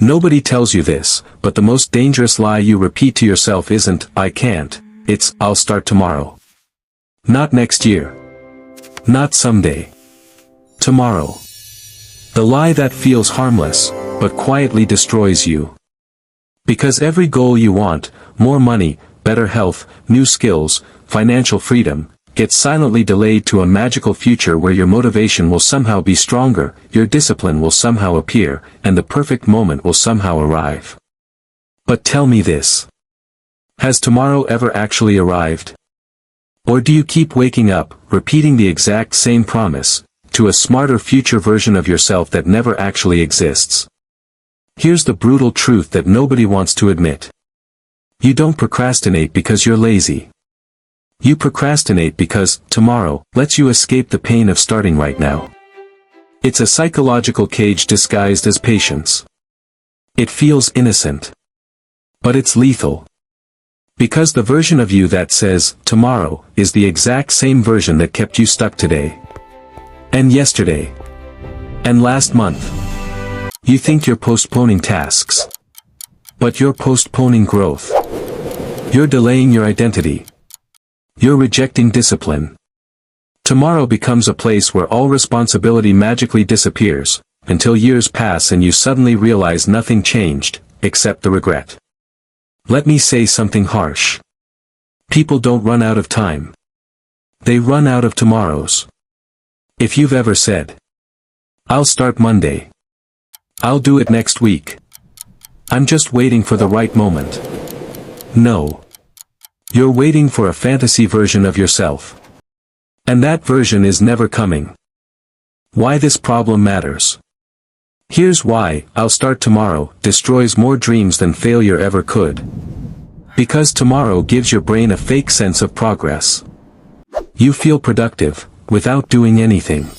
Nobody tells you this, but the most dangerous lie you repeat to yourself isn't, "I can't," it's, "I'll start tomorrow." Not next year. Not someday. Tomorrow. The lie that feels harmless, but quietly destroys you. Because every goal you want, more money, better health, new skills, financial freedom, gets silently delayed to a magical future where your motivation will somehow be stronger, your discipline will somehow appear, and the perfect moment will somehow arrive. But tell me this. Has tomorrow ever actually arrived? Or do you keep waking up, repeating the exact same promise, to a smarter future version of yourself that never actually exists? Here's the brutal truth that nobody wants to admit. You don't procrastinate because you're lazy. You procrastinate because, tomorrow, lets you escape the pain of starting right now. It's a psychological cage disguised as patience. It feels innocent. But it's lethal. Because the version of you that says, tomorrow, is the exact same version that kept you stuck today. And yesterday. And last month. You think you're postponing tasks. But you're postponing growth. You're delaying your identity. You're rejecting discipline. Tomorrow becomes a place where all responsibility magically disappears, until years pass and you suddenly realize nothing changed, except the regret. Let me say something harsh. People don't run out of time. They run out of tomorrows. If you've ever said, "I'll start Monday. I'll do it next week. I'm just waiting for the right moment." No. You're waiting for a fantasy version of yourself. And that version is never coming. Why this problem matters. Here's why, "I'll start tomorrow," destroys more dreams than failure ever could. Because tomorrow gives your brain a fake sense of progress. You feel productive, without doing anything.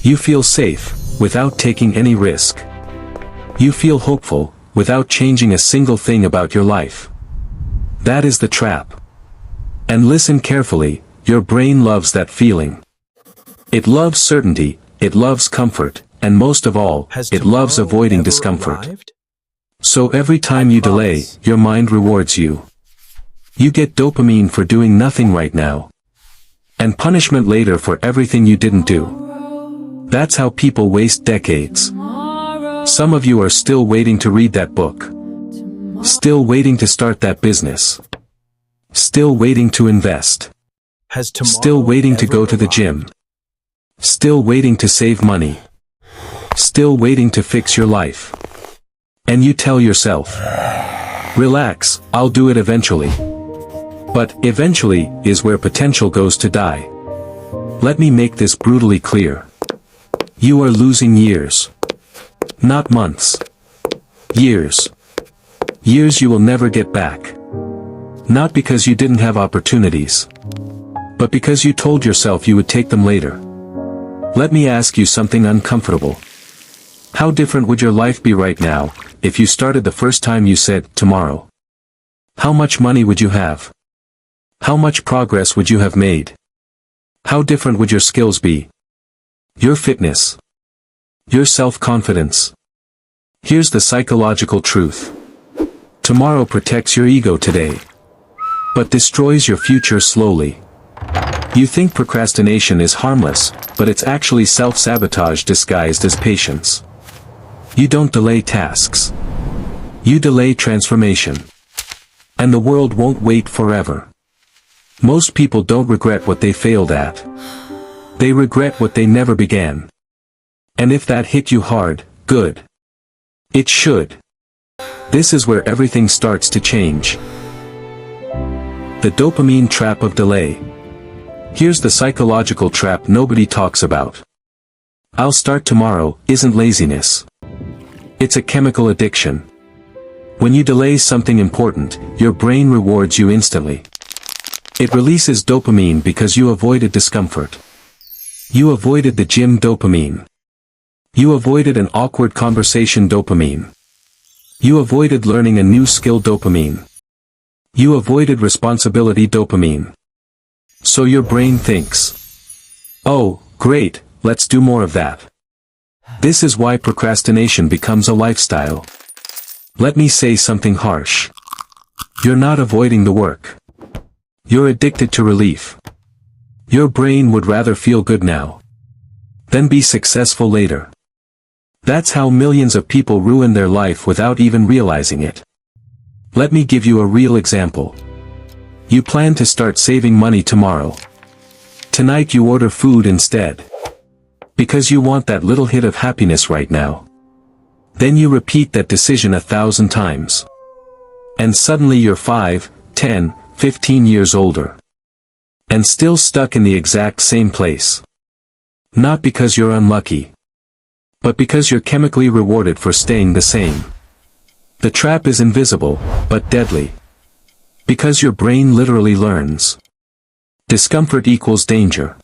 You feel safe, without taking any risk. You feel hopeful, without changing a single thing about your life. That is the trap. And listen carefully, your brain loves that feeling. It loves certainty, it loves comfort, and most of all, it loves avoiding discomfort. So every time you delay, your mind rewards you. You get dopamine for doing nothing right now. And punishment later for everything you didn't do. That's how people waste decades. Some of you are still waiting to read that book. Still waiting to start that business. Still waiting to invest. Still waiting to go to the gym. Still waiting to save money. Still waiting to fix your life. And you tell yourself, "Relax, I'll do it eventually." But eventually is where potential goes to die. Let me make this brutally clear. You are losing years. Not months. Years. Years you will never get back. Not because you didn't have opportunities. But because you told yourself you would take them later. Let me ask you something uncomfortable. How different would your life be right now, if you started the first time you said, "Tomorrow"? How much money would you have? How much progress would you have made? How different would your skills be? Your fitness. Your self-confidence. Here's the psychological truth. Tomorrow protects your ego today. But destroys your future slowly. You think procrastination is harmless, but it's actually self-sabotage disguised as patience. You don't delay tasks. You delay transformation. And the world won't wait forever. Most people don't regret what they failed at. They regret what they never began. And if that hit you hard, good. It should. This is where everything starts to change. The dopamine trap of delay. Here's the psychological trap nobody talks about. "I'll start tomorrow" isn't laziness. It's a chemical addiction. When you delay something important, your brain rewards you instantly. It releases dopamine because you avoided discomfort. You avoided the gym dopamine. You avoided an awkward conversation dopamine. You avoided learning a new skill dopamine. You avoided responsibility dopamine. So your brain thinks, "Oh, great, let's do more of that." This is why procrastination becomes a lifestyle. Let me say something harsh. You're not avoiding the work. You're addicted to relief. Your brain would rather feel good now than be successful later. That's how millions of people ruin their life without even realizing it. Let me give you a real example. You plan to start saving money tomorrow. Tonight you order food instead, because you want that little hit of happiness right now. Then you repeat that decision 1,000 times. And suddenly you're 5, 10, 15 years older. And still stuck in the exact same place. Not because you're unlucky, but because you're chemically rewarded for staying the same. The trap is invisible, but deadly. Because your brain literally learns. Discomfort equals danger.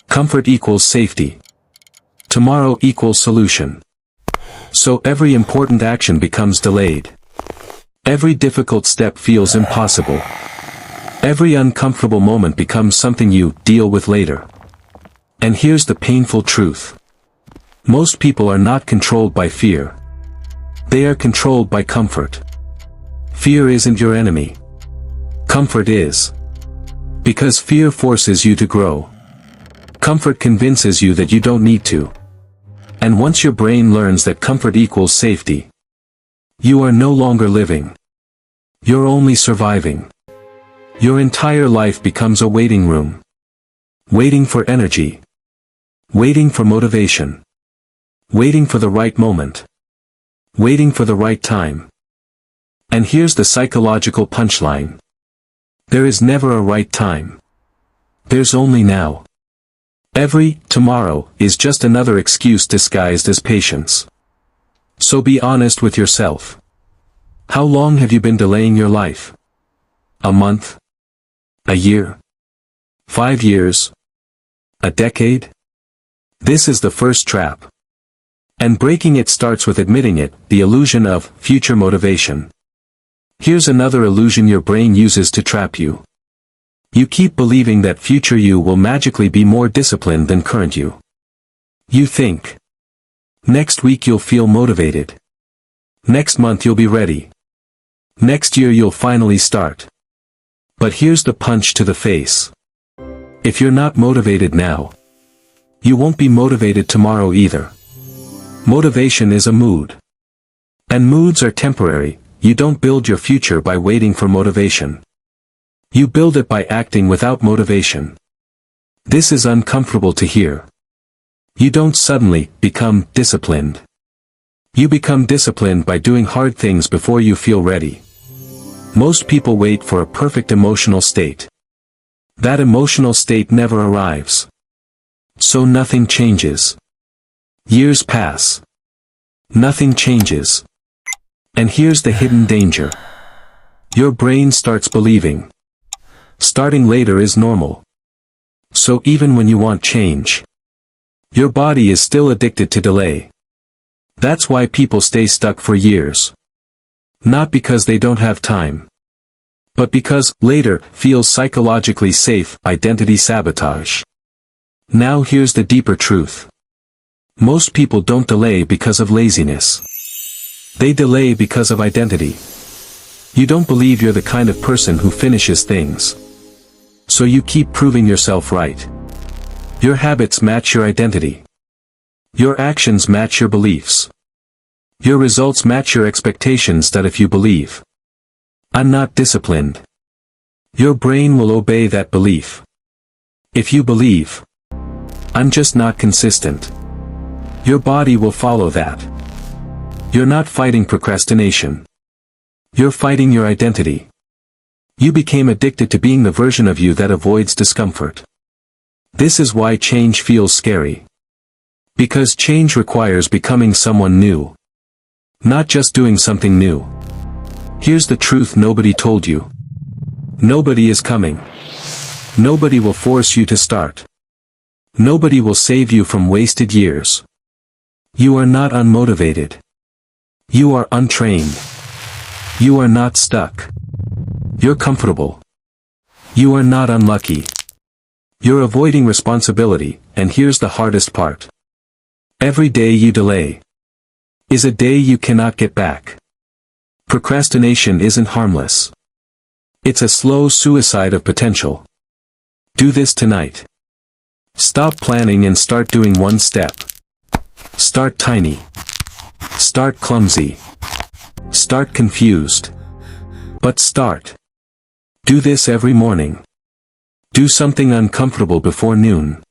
Comfort equals safety. Tomorrow equals solution. So every important action becomes delayed. Every difficult step feels impossible. Every uncomfortable moment becomes something you deal with later. And here's the painful truth. Most people are not controlled by fear. They are controlled by comfort. Fear isn't your enemy. Comfort is. Because fear forces you to grow. Comfort convinces you that you don't need to. And once your brain learns that comfort equals safety, you are no longer living. You're only surviving. Your entire life becomes a waiting room. Waiting for energy. Waiting for motivation. Waiting for the right moment. Waiting for the right time. And here's the psychological punchline. There is never a right time. There's only now. Every tomorrow is just another excuse disguised as patience. So be honest with yourself. How long have you been delaying your life? A month? A year? 5 years? A decade? This is the first trap. And breaking it starts with admitting it, the illusion of future motivation. Here's another illusion your brain uses to trap you. You keep believing that future you will magically be more disciplined than current you. You think, next week you'll feel motivated. Next month you'll be ready. Next year you'll finally start. But here's the punch to the face. If you're not motivated now, you won't be motivated tomorrow either. Motivation is a mood. And moods are temporary. You don't build your future by waiting for motivation. You build it by acting without motivation. This is uncomfortable to hear. You don't suddenly become disciplined. You become disciplined by doing hard things before you feel ready. Most people wait for a perfect emotional state. That emotional state never arrives. So nothing changes. Years pass. Nothing changes. And here's the hidden danger. Your brain starts believing starting later is normal. So even when you want change, your body is still addicted to delay. That's why people stay stuck for years. Not because they don't have time, but because later feels psychologically safe. Identity sabotage. Now here's the deeper truth. Most people don't delay because of laziness. They delay because of identity. You don't believe you're the kind of person who finishes things. So you keep proving yourself right. Your habits match your identity. Your actions match your beliefs. Your results match your expectations. That if you believe, I'm not disciplined, your brain will obey that belief. If you believe, I'm just not consistent, your body will follow that. You're not fighting procrastination. You're fighting your identity. You became addicted to being the version of you that avoids discomfort. This is why change feels scary. Because change requires becoming someone new. Not just doing something new. Here's the truth nobody told you. Nobody is coming. Nobody will force you to start. Nobody will save you from wasted years. You are not unmotivated. You are untrained. You are not stuck. You're comfortable. You are not unlucky. You're avoiding responsibility, and here's the hardest part. Every day you delay is a day you cannot get back. Procrastination isn't harmless. It's a slow suicide of potential. Do this tonight. Stop planning and start doing one step. Start tiny. Start clumsy. Start confused. But start. Do this every morning. Do something uncomfortable before noon.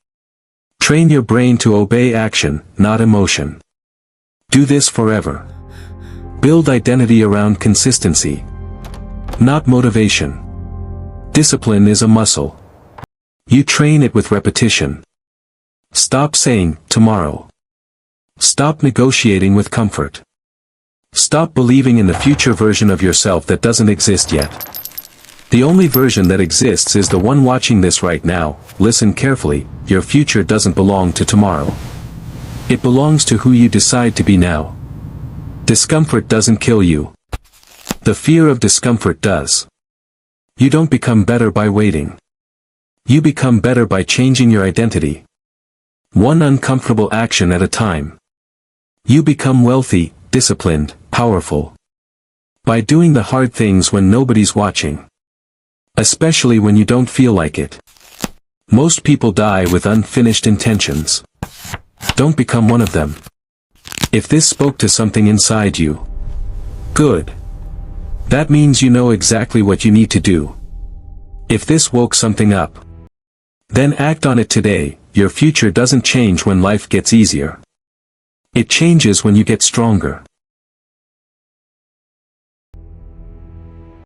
Train your brain to obey action, not emotion. Do this forever. Build identity around consistency, not motivation. Discipline is a muscle. You train it with repetition. Stop saying, tomorrow. Stop negotiating with comfort. Stop believing in the future version of yourself that doesn't exist yet. The only version that exists is the one watching this right now. Listen carefully, your future doesn't belong to tomorrow. It belongs to who you decide to be now. Discomfort doesn't kill you. The fear of discomfort does. You don't become better by waiting. You become better by changing your identity. One uncomfortable action at a time. You become wealthy, disciplined, powerful. By doing the hard things when nobody's watching. Especially when you don't feel like it. Most people die with unfinished intentions. Don't become one of them. If this spoke to something inside you, good. That means you know exactly what you need to do. If this woke something up, then act on it today. Your future doesn't change when life gets easier. It changes when you get stronger.